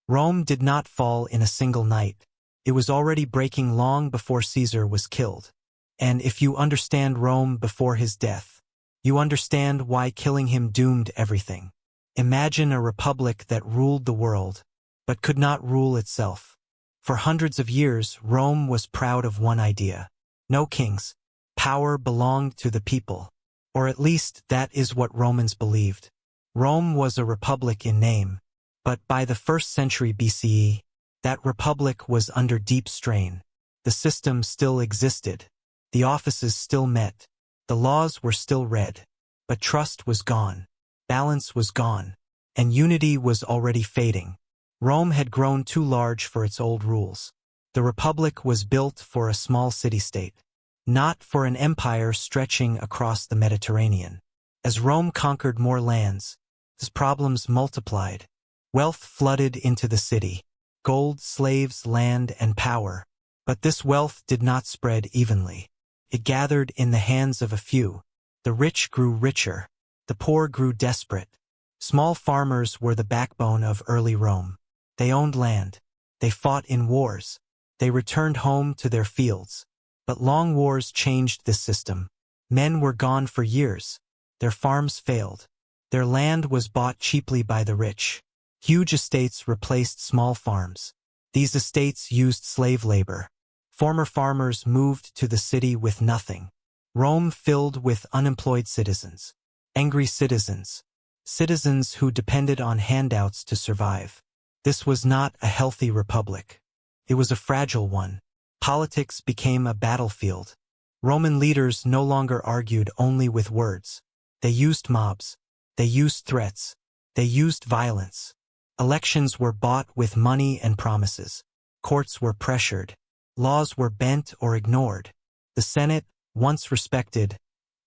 Rome did not fall in a single night. It was already breaking long before Caesar was killed. And if you understand Rome before his death, you understand why killing him doomed everything. Imagine a republic that ruled the world, but could not rule itself. For hundreds of years, Rome was proud of one idea. No kings. Power belonged to the people. Or at least that is what Romans believed. Rome was a republic in name, but by the 1st century BCE, that republic was under deep strain. The system still existed. The offices still met. The laws were still read. But trust was gone. Balance was gone. And unity was already fading. Rome had grown too large for its old rules. The republic was built for a small city-state, not for an empire stretching across the Mediterranean. As Rome conquered more lands, its problems multiplied. Wealth flooded into the city. Gold, slaves, land, and power. But this wealth did not spread evenly. It gathered in the hands of a few. The rich grew richer. The poor grew desperate. Small farmers were the backbone of early Rome. They owned land. They fought in wars. They returned home to their fields. But long wars changed this system. Men were gone for years. Their farms failed. Their land was bought cheaply by the rich. Huge estates replaced small farms. These estates used slave labor. Former farmers moved to the city with nothing. Rome filled with unemployed citizens. Angry citizens. Citizens who depended on handouts to survive. This was not a healthy republic. It was a fragile one. Politics became a battlefield. Roman leaders no longer argued only with words. They used mobs. They used threats. They used violence. Elections were bought with money and promises. Courts were pressured. Laws were bent or ignored. The Senate, once respected,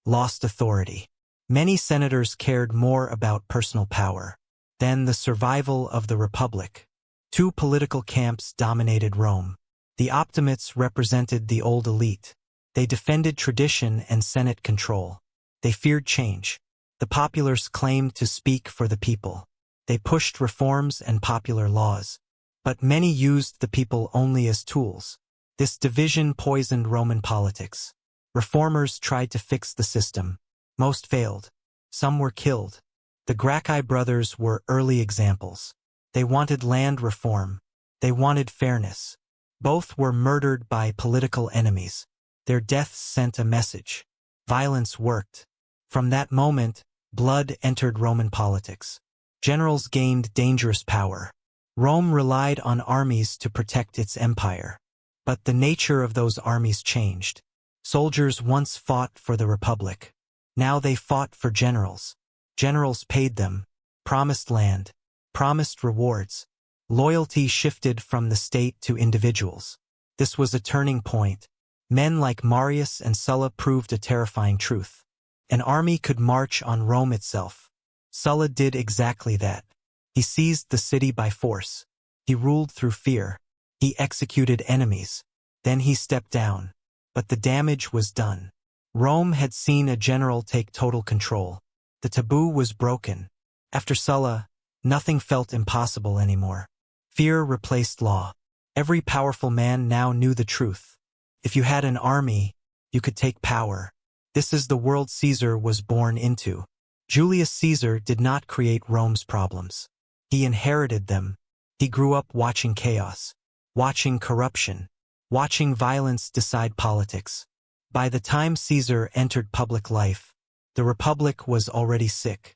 lost authority. Many senators cared more about personal power than the survival of the republic. Two political camps dominated Rome. The optimates represented the old elite. They defended tradition and Senate control. They feared change. The populares claimed to speak for the people. They pushed reforms and popular laws. But many used the people only as tools. This division poisoned Roman politics. Reformers tried to fix the system. Most failed. Some were killed. The Gracchi brothers were early examples. They wanted land reform. They wanted fairness. Both were murdered by political enemies. Their deaths sent a message. Violence worked. From that moment, blood entered Roman politics. Generals gained dangerous power. Rome relied on armies to protect its empire. But the nature of those armies changed. Soldiers once fought for the republic. Now they fought for generals. Generals paid them, promised land, promised rewards. Loyalty shifted from the state to individuals. This was a turning point. Men like Marius and Sulla proved a terrifying truth. An army could march on Rome itself. Sulla did exactly that. He seized the city by force. He ruled through fear. He executed enemies. Then he stepped down. But the damage was done. Rome had seen a general take total control. The taboo was broken. After Sulla, nothing felt impossible anymore. Fear replaced law. Every powerful man now knew the truth. If you had an army, you could take power. This is the world Caesar was born into. Julius Caesar did not create Rome's problems. He inherited them. He grew up watching chaos, watching corruption, watching violence decide politics. By the time Caesar entered public life, the Republic was already sick.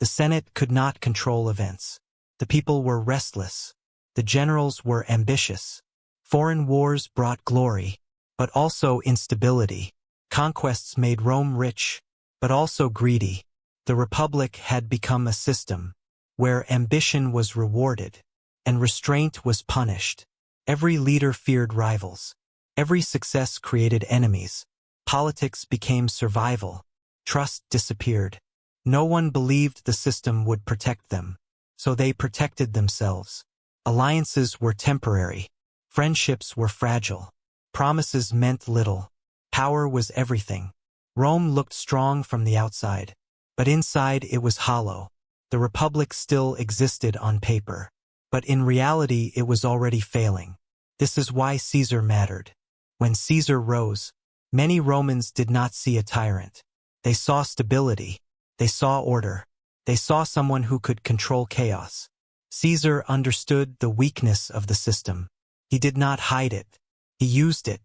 The Senate could not control events. The people were restless. The generals were ambitious. Foreign wars brought glory, but also instability. Conquests made Rome rich, but also greedy. The Republic had become a system where ambition was rewarded and restraint was punished. Every leader feared rivals. Every success created enemies. Politics became survival. Trust disappeared. No one believed the system would protect them, so they protected themselves. Alliances were temporary. Friendships were fragile. Promises meant little. Power was everything. Rome looked strong from the outside, but inside it was hollow. The Republic still existed on paper, but in reality it was already failing. This is why Caesar mattered. When Caesar rose, many Romans did not see a tyrant. They saw stability. They saw order. They saw someone who could control chaos. Caesar understood the weakness of the system. He did not hide it. He used it.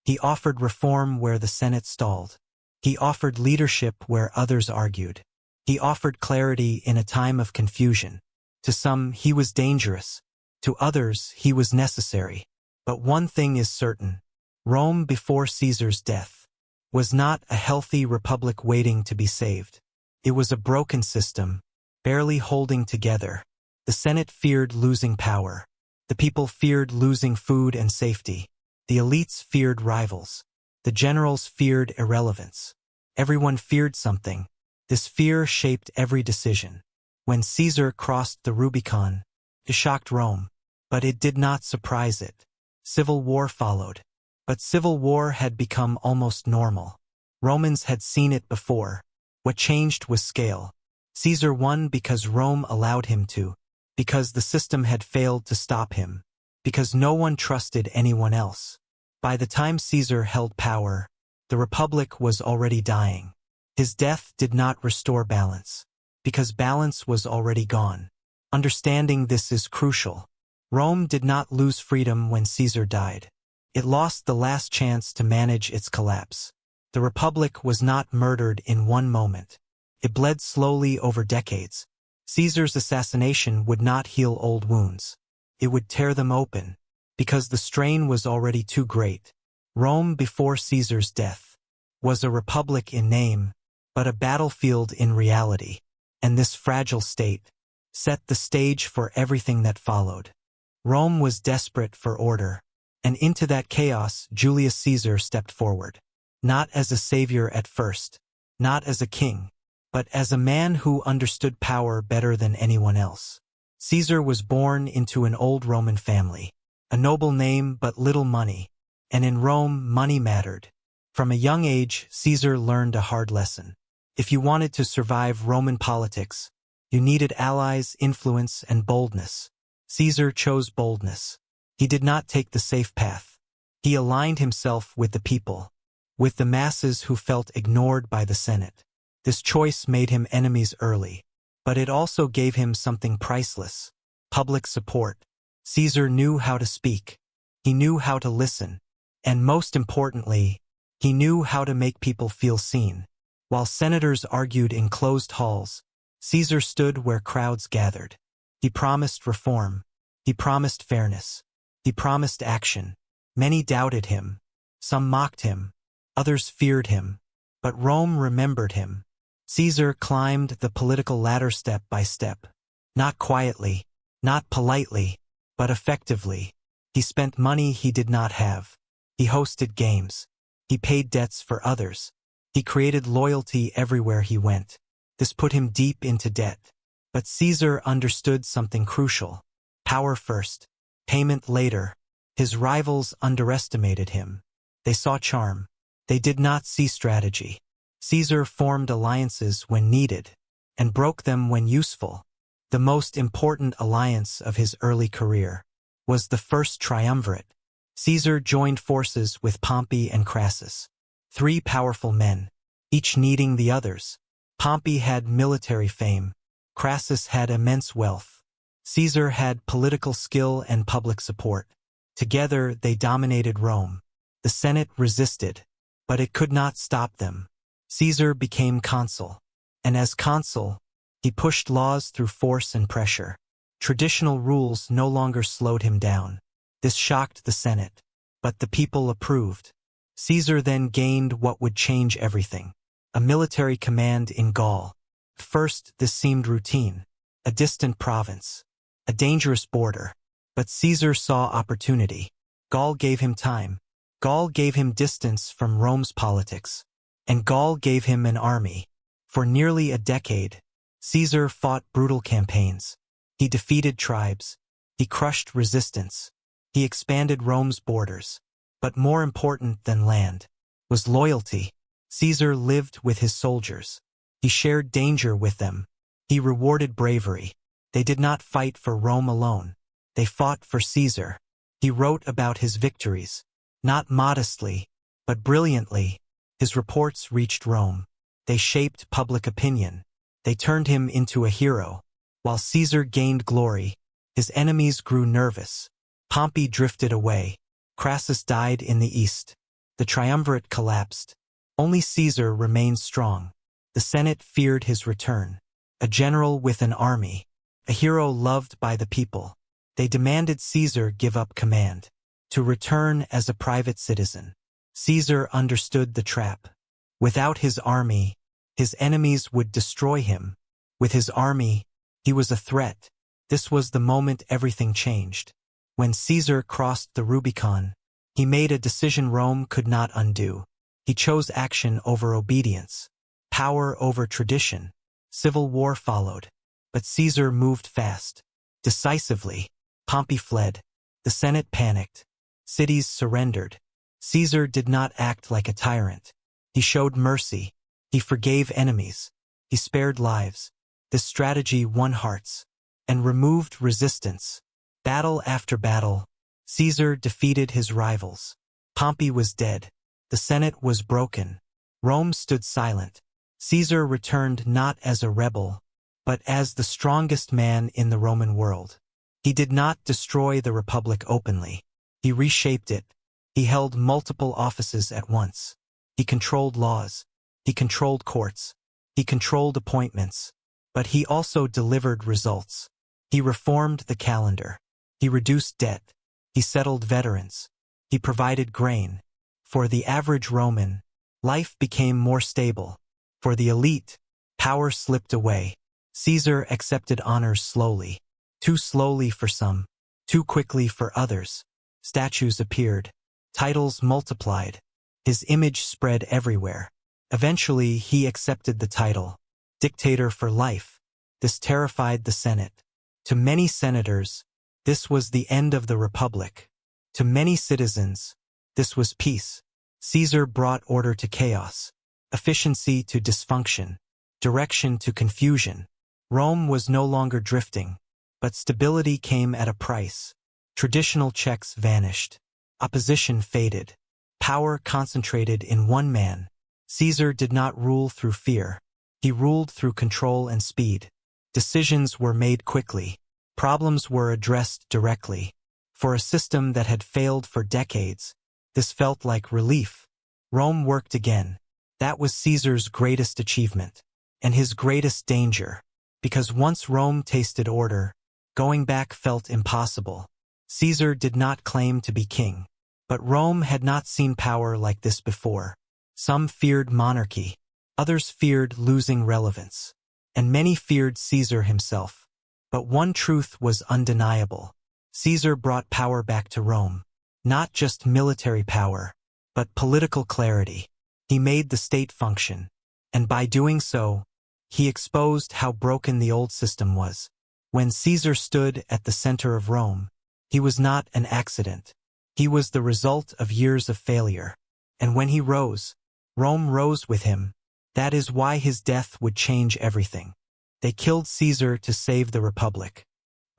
He offered reform where the Senate stalled. He offered leadership where others argued. He offered clarity in a time of confusion. To some, he was dangerous. To others, he was necessary. But one thing is certain. Rome before Caesar's death was not a healthy republic waiting to be saved. It was a broken system, barely holding together. The Senate feared losing power. The people feared losing food and safety. The elites feared rivals. The generals feared irrelevance. Everyone feared something. This fear shaped every decision. When Caesar crossed the Rubicon, it shocked Rome, but it did not surprise it. Civil war followed. But civil war had become almost normal. Romans had seen it before. What changed was scale. Caesar won because Rome allowed him to, because the system had failed to stop him, because no one trusted anyone else. By the time Caesar held power, the republic was already dying. His death did not restore balance, because balance was already gone. Understanding this is crucial. Rome did not lose freedom when Caesar died. It lost the last chance to manage its collapse. The republic was not murdered in one moment. It bled slowly over decades. Caesar's assassination would not heal old wounds. It would tear them open, because the strain was already too great. Rome before Caesar's death was a republic in name, but a battlefield in reality. And this fragile state set the stage for everything that followed. Rome was desperate for order, and into that chaos Julius Caesar stepped forward. Not as a savior at first, not as a king, but as a man who understood power better than anyone else. Caesar was born into an old Roman family, a noble name but little money, and in Rome money mattered. From a young age, Caesar learned a hard lesson. If you wanted to survive Roman politics, you needed allies, influence, and boldness. Caesar chose boldness. He did not take the safe path. He aligned himself with the people, with the masses who felt ignored by the Senate. This choice made him enemies early, but it also gave him something priceless: public support. Caesar knew how to speak. He knew how to listen. And most importantly, he knew how to make people feel seen. While senators argued in closed halls, Caesar stood where crowds gathered. He promised reform. He promised fairness. He promised action. Many doubted him. Some mocked him. Others feared him. But Rome remembered him. Caesar climbed the political ladder step by step. Not quietly, not politely, but effectively. He spent money he did not have. He hosted games. He paid debts for others. He created loyalty everywhere he went. This put him deep into debt. But Caesar understood something crucial: power first, payment later. His rivals underestimated him. They saw charm. They did not see strategy. Caesar formed alliances when needed, and broke them when useful. The most important alliance of his early career was the First Triumvirate. Caesar joined forces with Pompey and Crassus, three powerful men, each needing the others. Pompey had military fame. Crassus had immense wealth. Caesar had political skill and public support. Together they dominated Rome. The Senate resisted, but it could not stop them. Caesar became consul, and as consul, he pushed laws through force and pressure. Traditional rules no longer slowed him down. This shocked the Senate, but the people approved. Caesar then gained what would change everything: a military command in Gaul. At first, this seemed routine, a distant province, a dangerous border. But Caesar saw opportunity. Gaul gave him time. Gaul gave him distance from Rome's politics. And Gaul gave him an army. For nearly a decade, Caesar fought brutal campaigns. He defeated tribes. He crushed resistance. He expanded Rome's borders. But more important than land was loyalty. Caesar lived with his soldiers. He shared danger with them. He rewarded bravery. They did not fight for Rome alone. They fought for Caesar. He wrote about his victories, not modestly, but brilliantly. His reports reached Rome. They shaped public opinion. They turned him into a hero. While Caesar gained glory, his enemies grew nervous. Pompey drifted away. Crassus died in the east. The triumvirate collapsed. Only Caesar remained strong. The Senate feared his return. A general with an army. A hero loved by the people. They demanded Caesar give up command, to return as a private citizen. Caesar understood the trap. Without his army, his enemies would destroy him. With his army, he was a threat. This was the moment everything changed. When Caesar crossed the Rubicon, he made a decision Rome could not undo. He chose action over obedience, power over tradition. Civil war followed, but Caesar moved fast, decisively. Pompey fled. The Senate panicked. Cities surrendered. Caesar did not act like a tyrant. He showed mercy. He forgave enemies. He spared lives. This strategy won hearts and removed resistance. Battle after battle, Caesar defeated his rivals. Pompey was dead. The Senate was broken. Rome stood silent. Caesar returned not as a rebel, but as the strongest man in the Roman world. He did not destroy the Republic openly. He reshaped it. He held multiple offices at once. He controlled laws. He controlled courts. He controlled appointments. But he also delivered results. He reformed the calendar. He reduced debt. He settled veterans. He provided grain. For the average Roman, life became more stable. For the elite, power slipped away. Caesar accepted honors slowly. Too slowly for some, too quickly for others. Statues appeared. Titles multiplied. His image spread everywhere. Eventually, he accepted the title, dictator for life. This terrified the Senate. To many senators, this was the end of the Republic. To many citizens, this was peace. Caesar brought order to chaos, efficiency to dysfunction, direction to confusion. Rome was no longer drifting, but stability came at a price. Traditional checks vanished. Opposition faded. Power concentrated in one man. Caesar did not rule through fear. He ruled through control and speed. Decisions were made quickly. Problems were addressed directly. For a system that had failed for decades, this felt like relief. Rome worked again. That was Caesar's greatest achievement, and his greatest danger. Because once Rome tasted order, going back felt impossible. Caesar did not claim to be king. But Rome had not seen power like this before. Some feared monarchy. Others feared losing relevance. And many feared Caesar himself. But one truth was undeniable. Caesar brought power back to Rome. Not just military power, but political clarity. He made the state function. And by doing so, he exposed how broken the old system was. When Caesar stood at the center of Rome, he was not an accident. He was the result of years of failure. And when he rose, Rome rose with him. That is why his death would change everything. They killed Caesar to save the Republic.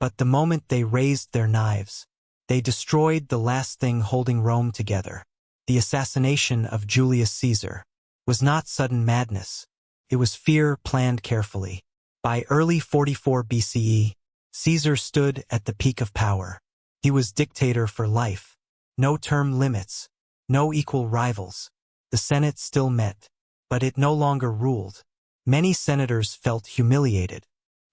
But the moment they raised their knives, they destroyed the last thing holding Rome together. The assassination of Julius Caesar was not sudden madness. It was fear planned carefully. By early 44 BCE, Caesar stood at the peak of power. He was dictator for life. No term limits. No equal rivals. The Senate still met, but it no longer ruled. Many senators felt humiliated,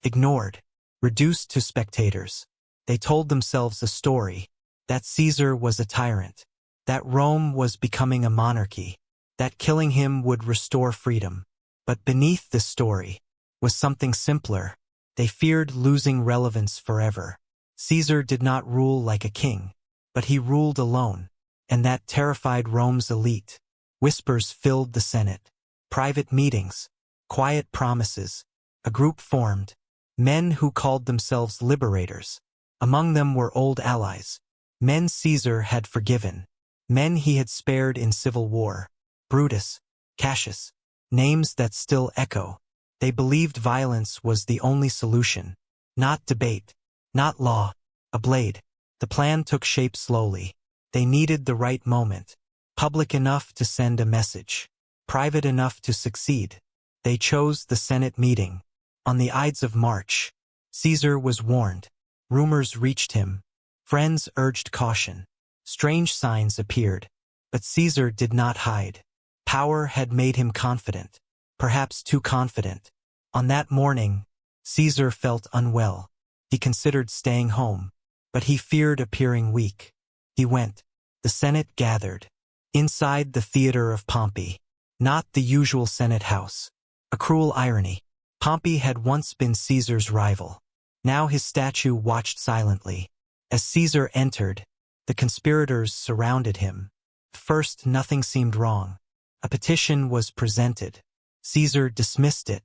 ignored, reduced to spectators. They told themselves a story, that Caesar was a tyrant, that Rome was becoming a monarchy, that killing him would restore freedom. But beneath this story was something simpler. They feared losing relevance forever. Caesar did not rule like a king, but he ruled alone, and that terrified Rome's elite. Whispers filled the Senate. Private meetings, quiet promises. A group formed, men who called themselves liberators. Among them were old allies, men Caesar had forgiven, men he had spared in civil war. Brutus, Cassius, names that still echo. They believed violence was the only solution. Not debate, not law, a a blade. The plan took shape slowly. They needed the right moment. Public enough to send a message. Private enough to succeed. They chose the Senate meeting. On the Ides of March. Caesar was warned. Rumors reached him. Friends urged caution. Strange signs appeared. But Caesar did not hide. Power had made him confident. Perhaps too confident. On that morning, Caesar felt unwell. He considered staying home. But he feared appearing weak. He went. The Senate gathered. Inside the theater of Pompey. Not the usual Senate house. A cruel irony. Pompey had once been Caesar's rival. Now his statue watched silently. As Caesar entered, the conspirators surrounded him. First, nothing seemed wrong. A petition was presented. Caesar dismissed it.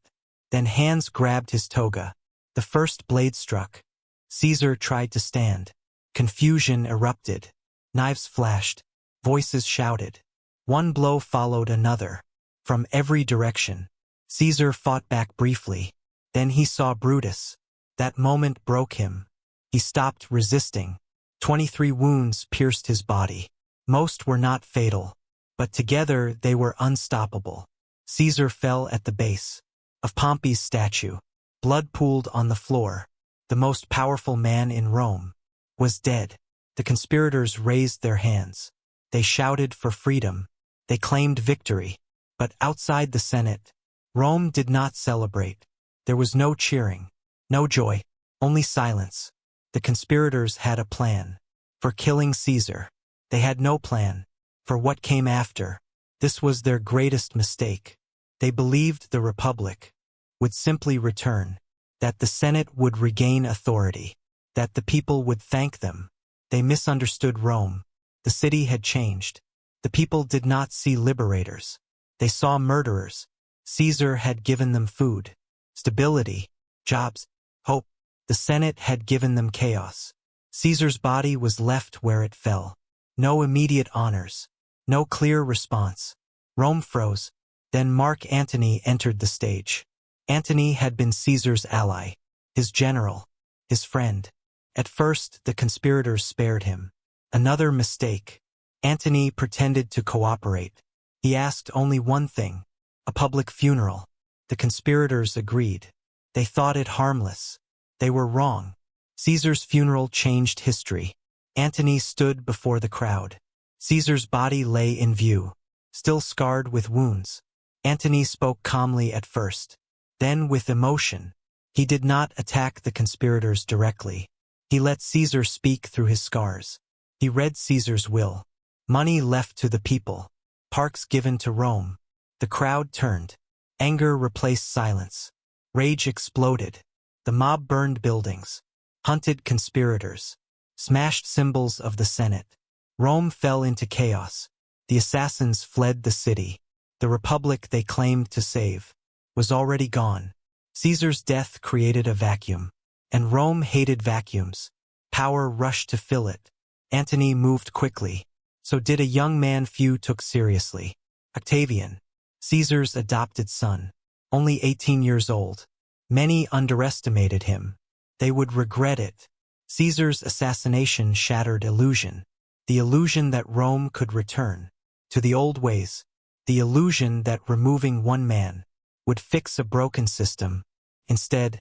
Then hands grabbed his toga. The first blade struck. Caesar tried to stand. Confusion erupted. Knives flashed. Voices shouted. One blow followed another. From every direction. Caesar fought back briefly. Then he saw Brutus. That moment broke him. He stopped resisting. 23 wounds pierced his body. Most were not fatal. But together they were unstoppable. Caesar fell at the base of Pompey's statue. Blood pooled on the floor. The most powerful man in Rome was dead. The conspirators raised their hands. They shouted for freedom. They claimed victory. But outside the Senate, Rome did not celebrate. There was no cheering, no joy, only silence. The conspirators had a plan for killing Caesar. They had no plan for what came after. This was their greatest mistake. They believed the Republic would simply return, that the Senate would regain authority, that the people would thank them. They misunderstood Rome. The city had changed. The people did not see liberators. They saw murderers. Caesar had given them food, stability, jobs, hope. The Senate had given them chaos. Caesar's body was left where it fell. No immediate honors. No clear response. Rome froze. Then Mark Antony entered the stage. Antony had been Caesar's ally, his general, his friend. At first, the conspirators spared him. Another mistake. Antony pretended to cooperate. He asked only one thing, a public funeral. The conspirators agreed. They thought it harmless. They were wrong. Caesar's funeral changed history. Antony stood before the crowd. Caesar's body lay in view, still scarred with wounds. Antony spoke calmly at first, then with emotion. He did not attack the conspirators directly. He let Caesar speak through his scars. He read Caesar's will. Money left to the people. Parks given to Rome. The crowd turned. Anger replaced silence. Rage exploded. The mob burned buildings, hunted conspirators, smashed symbols of the Senate. Rome fell into chaos. The assassins fled the city. The republic they claimed to save was already gone. Caesar's death created a vacuum, and Rome hated vacuums. Power rushed to fill it. Antony moved quickly. So did a young man few took seriously. Octavian, Caesar's adopted son, only 18 years old. Many underestimated him. They would regret it. Caesar's assassination shattered illusion. The illusion that Rome could return to the old ways. The illusion that removing one man would fix a broken system. Instead,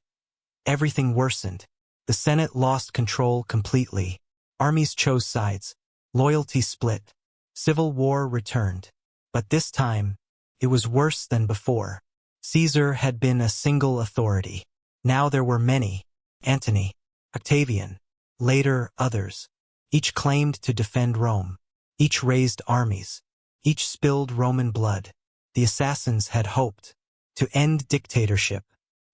everything worsened. The Senate lost control completely. Armies chose sides. Loyalty split. Civil war returned. But this time, it was worse than before. Caesar had been a single authority. Now there were many. Antony, Octavian, later others. Each claimed to defend Rome. Each raised armies. Each spilled Roman blood. The assassins had hoped to end dictatorship.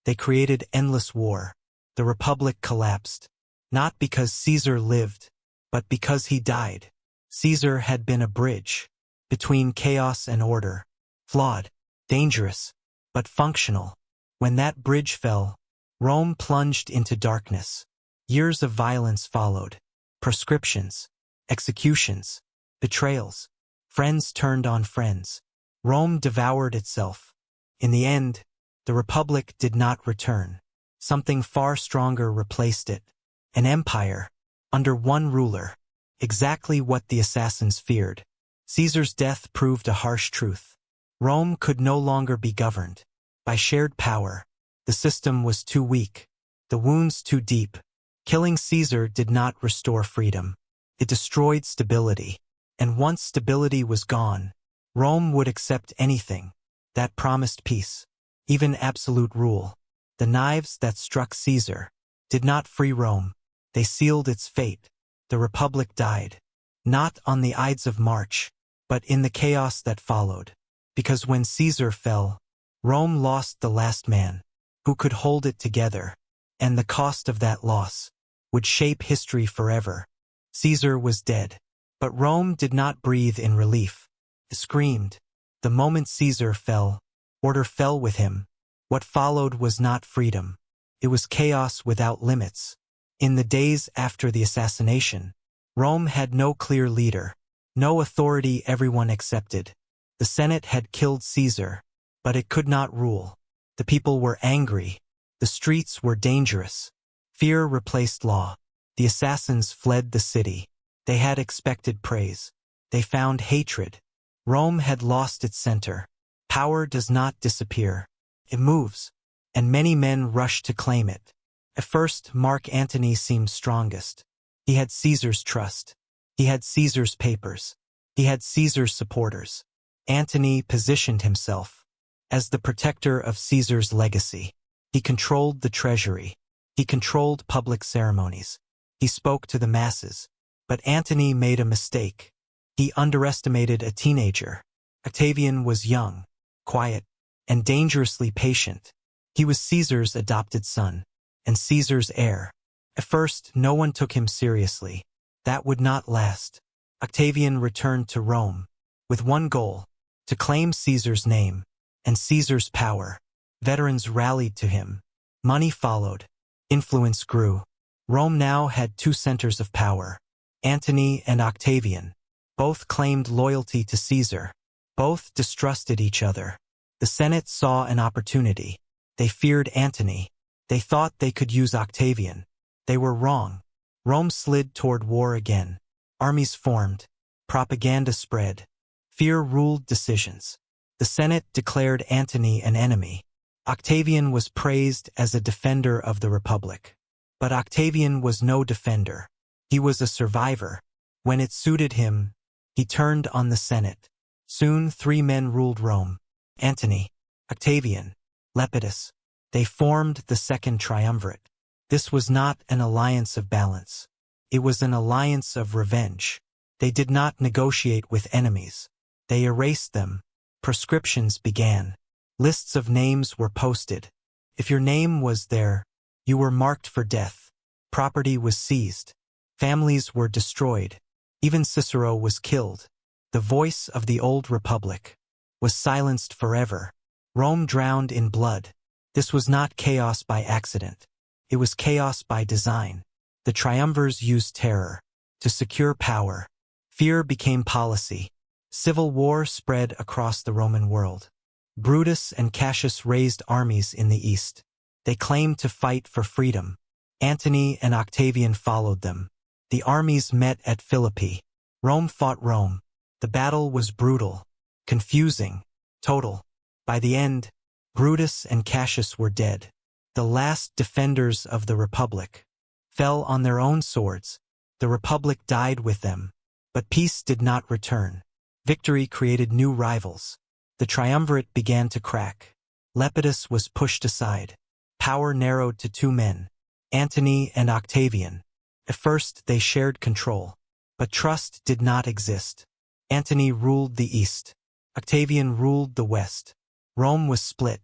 They created endless war. The republic collapsed. Not because Caesar lived, but because he died. Caesar had been a bridge between chaos and order. Flawed, dangerous, but functional. When that bridge fell, Rome plunged into darkness. Years of violence followed. Proscriptions, executions, betrayals. Friends turned on friends. Rome devoured itself. In the end, the Republic did not return. Something far stronger replaced it. An empire. under one ruler. Exactly what the assassins feared. Caesar's death proved a harsh truth. Rome could no longer be governed by shared power. The system was too weak, the wounds too deep. Killing Caesar did not restore freedom. It destroyed stability. And once stability was gone, Rome would accept anything that promised peace, even absolute rule. The knives that struck Caesar did not free Rome. They sealed its fate. The Republic died, not on the Ides of March, but in the chaos that followed. Because when Caesar fell, Rome lost the last man who could hold it together, and the cost of that loss would shape history forever. Caesar was dead, but Rome did not breathe in relief. It screamed. The moment Caesar fell, order fell with him. What followed was not freedom. It was chaos without limits. In the days after the assassination, Rome had no clear leader, no authority everyone accepted. The Senate had killed Caesar, but it could not rule. The people were angry. The streets were dangerous. Fear replaced law. The assassins fled the city. They had expected praise. They found hatred. Rome had lost its center. Power does not disappear. It moves, and many men rushed to claim it. At first, Mark Antony seemed strongest. He had Caesar's trust. He had Caesar's papers. He had Caesar's supporters. Antony positioned himself as the protector of Caesar's legacy. He controlled the treasury. He controlled public ceremonies. He spoke to the masses. But Antony made a mistake. He underestimated a teenager. Octavian was young, quiet, and dangerously patient. He was Caesar's adopted son, and Caesar's heir. At first, no one took him seriously. That would not last. Octavian returned to Rome with one goal: to claim Caesar's name and Caesar's power. Veterans rallied to him. Money followed. Influence grew. Rome now had two centers of power: Antony and Octavian. Both claimed loyalty to Caesar. Both distrusted each other. The Senate saw an opportunity. They feared Antony. They thought they could use Octavian. They were wrong. Rome slid toward war again. Armies formed. Propaganda spread. Fear ruled decisions. The Senate declared Antony an enemy. Octavian was praised as a defender of the Republic. But Octavian was no defender. He was a survivor. When it suited him, he turned on the Senate. Soon 3 men ruled Rome: Antony, Octavian, Lepidus. They formed the Second Triumvirate. This was not an alliance of balance. It was an alliance of revenge. They did not negotiate with enemies. They erased them. Proscriptions began. Lists of names were posted. If your name was there, you were marked for death. Property was seized. Families were destroyed. Even Cicero was killed. The voice of the old republic was silenced forever. Rome drowned in blood. This was not chaos by accident. It was chaos by design. The triumvirs used terror to secure power. Fear became policy. Civil war spread across the Roman world. Brutus and Cassius raised armies in the east. They claimed to fight for freedom. Antony and Octavian followed them. The armies met at Philippi. Rome fought Rome. The battle was brutal, confusing, total. By the end, Brutus and Cassius were dead. The last defenders of the Republic fell on their own swords. The Republic died with them. But peace did not return. Victory created new rivals. The triumvirate began to crack. Lepidus was pushed aside. Power narrowed to 2 men: Antony and Octavian. At first, they shared control. But trust did not exist. Antony ruled the east. Octavian ruled the west. Rome was split.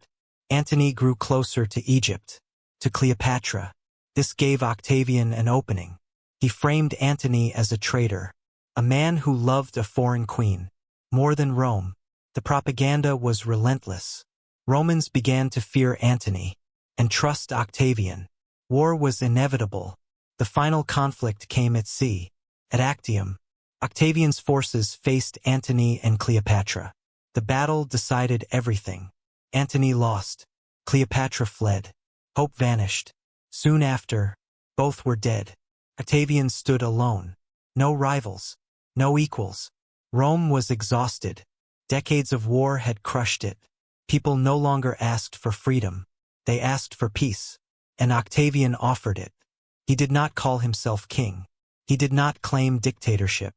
Antony grew closer to Egypt, to Cleopatra. This gave Octavian an opening. He framed Antony as a traitor, a man who loved a foreign queen more than Rome. The propaganda was relentless. Romans began to fear Antony and trust Octavian. War was inevitable. The final conflict came at sea. At Actium, Octavian's forces faced Antony and Cleopatra. The battle decided everything. Antony lost. Cleopatra fled. Hope vanished. Soon after, both were dead. Octavian stood alone. No rivals. No equals. Rome was exhausted. Decades of war had crushed it. People no longer asked for freedom. They asked for peace. And Octavian offered it. He did not call himself king. He did not claim dictatorship.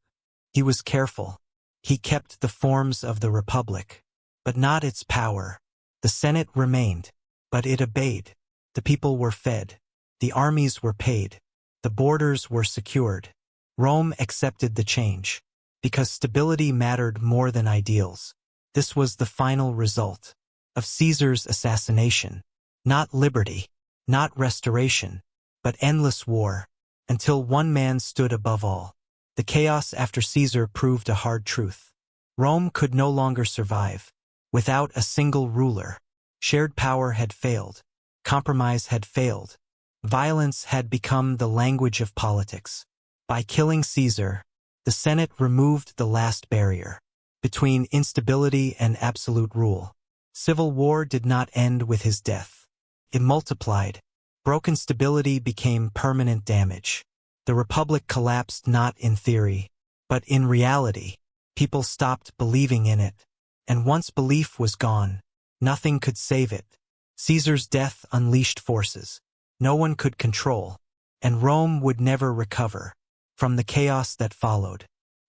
He was careful. He kept the forms of the republic, but not its power. The Senate remained, but it obeyed. The people were fed. The armies were paid. The borders were secured. Rome accepted the change, because stability mattered more than ideals. This was the final result of Caesar's assassination. Not liberty, not restoration, but endless war, until one man stood above all. The chaos after Caesar proved a hard truth. Rome could no longer survive without a single ruler. Shared power had failed. Compromise had failed. Violence had become the language of politics. By killing Caesar, the Senate removed the last barrier between instability and absolute rule. Civil war did not end with his death. It multiplied. Broken stability became permanent damage. The republic collapsed not in theory, but in reality. People stopped believing in it, and once belief was gone, nothing could save it. Caesar's death unleashed forces no one could control, and Rome would never recover from the chaos that followed.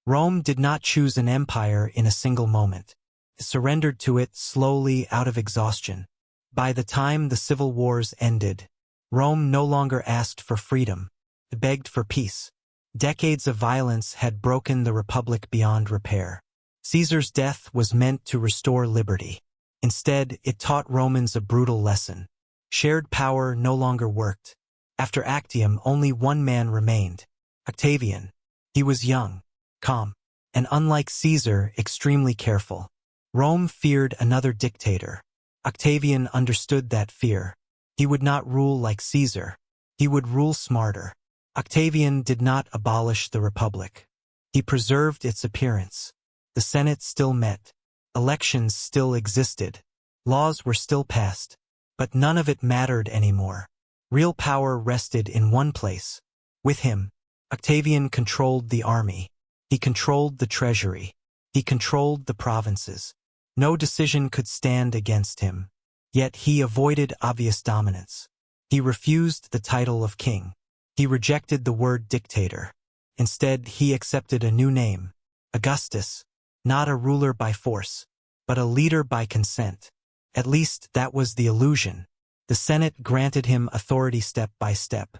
Rome did not choose an empire in a single moment. It surrendered to it slowly out of exhaustion. By the time the civil wars ended, Rome no longer asked for freedom. It begged for peace. Decades of violence had broken the republic beyond repair. Caesar's death was meant to restore liberty. Instead, it taught Romans a brutal lesson. Shared power no longer worked. After Actium, only one man remained, Octavian. He was young, calm, and unlike Caesar, extremely careful. Rome feared another dictator. Octavian understood that fear. He would not rule like Caesar. He would rule smarter. Octavian did not abolish the republic. He preserved its appearance. The Senate still met. Elections still existed. Laws were still passed. But none of it mattered anymore. Real power rested in one place. With him, Octavian controlled the army. He controlled the treasury. He controlled the provinces. No decision could stand against him. Yet he avoided obvious dominance. He refused the title of king. He rejected the word dictator. Instead, he accepted a new name, Augustus, not a ruler by force, but a leader by consent. At least that was the illusion. The Senate granted him authority step by step.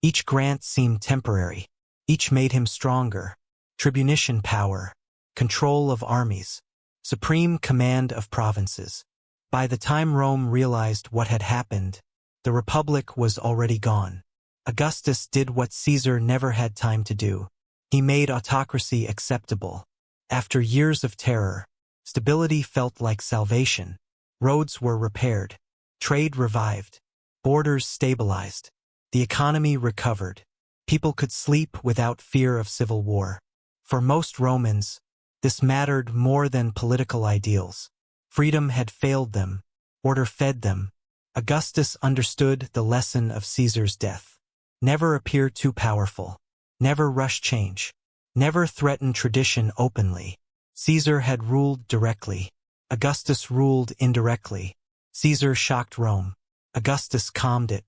Each grant seemed temporary. Each made him stronger. Tribunician power, control of armies, supreme command of provinces. By the time Rome realized what had happened, the republic was already gone. Augustus did what Caesar never had time to do. He made autocracy acceptable. After years of terror, stability felt like salvation. Roads were repaired. Trade revived. Borders stabilized. The economy recovered. People could sleep without fear of civil war. For most Romans, this mattered more than political ideals. Freedom had failed them. Order fed them. Augustus understood the lesson of Caesar's death. Never appear too powerful. Never rush change. Never threaten tradition openly. Caesar had ruled directly. Augustus ruled indirectly. Caesar shocked Rome. Augustus calmed it.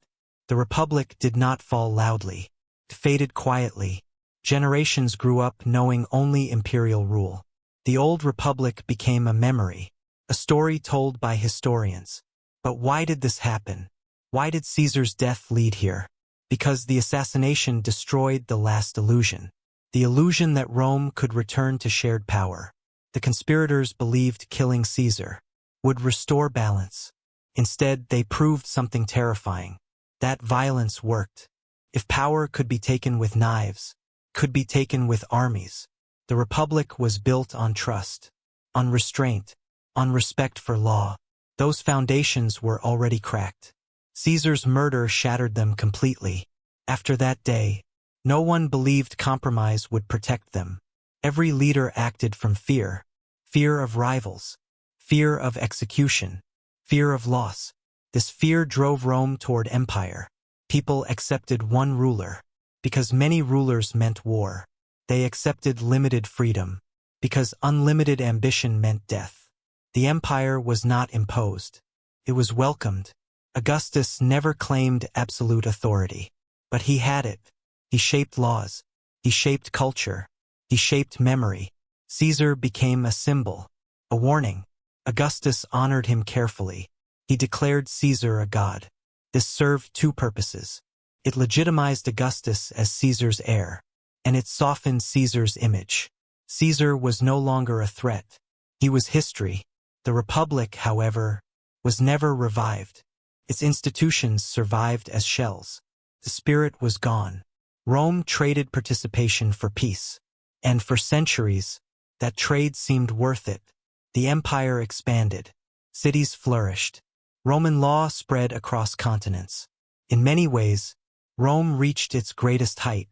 The republic did not fall loudly. It faded quietly. Generations grew up knowing only imperial rule. The old republic became a memory, a story told by historians. But why did this happen? Why did Caesar's death lead here? Because the assassination destroyed the last illusion. The illusion that Rome could return to shared power. The conspirators believed killing Caesar would restore balance. Instead, they proved something terrifying. That violence worked. If power could be taken with knives, could be taken with armies. The republic was built on trust, on restraint, on respect for law. Those foundations were already cracked. Caesar's murder shattered them completely. After that day, no one believed compromise would protect them. Every leader acted from fear. Fear of rivals. Fear of execution. Fear of loss. This fear drove Rome toward empire. People accepted one ruler. because many rulers meant war. They accepted limited freedom, because unlimited ambition meant death. The empire was not imposed. It was welcomed. Augustus never claimed absolute authority, but he had it. He shaped laws. He shaped culture. He shaped memory. Caesar became a symbol, a warning. Augustus honored him carefully. He declared Caesar a god. This served two purposes. It legitimized Augustus as Caesar's heir, and it softened Caesar's image. Caesar was no longer a threat. He was history. The Republic, however, was never revived. Its institutions survived as shells. The spirit was gone. Rome traded participation for peace, and for centuries, that trade seemed worth it. The empire expanded. Cities flourished. Roman law spread across continents. In many ways, Rome reached its greatest height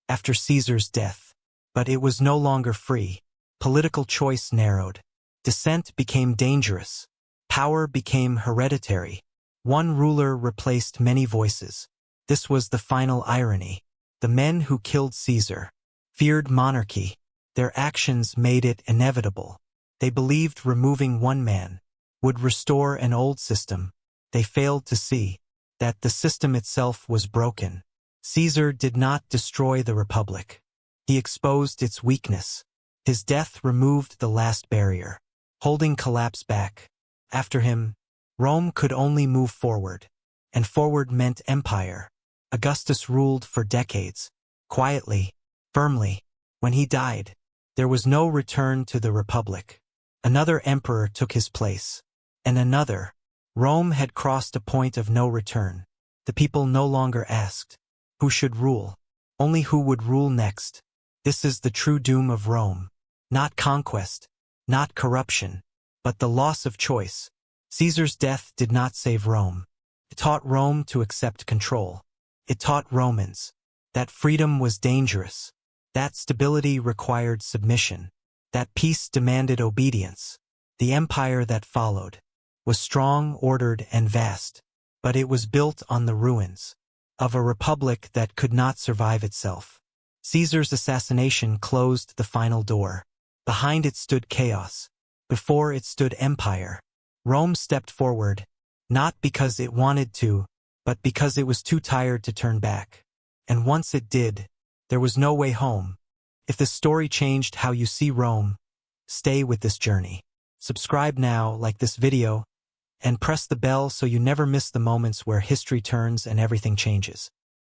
after Caesar's death, but it was no longer free. Political choice narrowed. Dissent became dangerous. Power became hereditary. One ruler replaced many voices. This was the final irony. The men who killed Caesar feared monarchy. Their actions made it inevitable. They believed removing one man would restore an old system. They failed to see that the system itself was broken. Caesar did not destroy the Republic. He exposed its weakness. His death removed the last barrier, holding collapse back. After him, Rome could only move forward, and forward meant empire. Augustus ruled for decades, quietly, firmly. When he died, there was no return to the Republic. Another emperor took his place, and another. Rome had crossed a point of no return. The people no longer asked, who should rule? Only who would rule next. This is the true doom of Rome. Not conquest, not corruption, but the loss of choice. Caesar's death did not save Rome. It taught Rome to accept control. It taught Romans that freedom was dangerous, that stability required submission, that peace demanded obedience. The empire that followed was strong, ordered, and vast, but it was built on the ruins of a republic that could not survive itself. Caesar's assassination closed the final door. Behind it stood chaos. Before it stood empire. Rome stepped forward, not because it wanted to, but because it was too tired to turn back. And once it did, there was no way home. If the story changed how you see Rome, stay with this journey. Subscribe now, like this video, and press the bell so you never miss the moments where history turns and everything changes.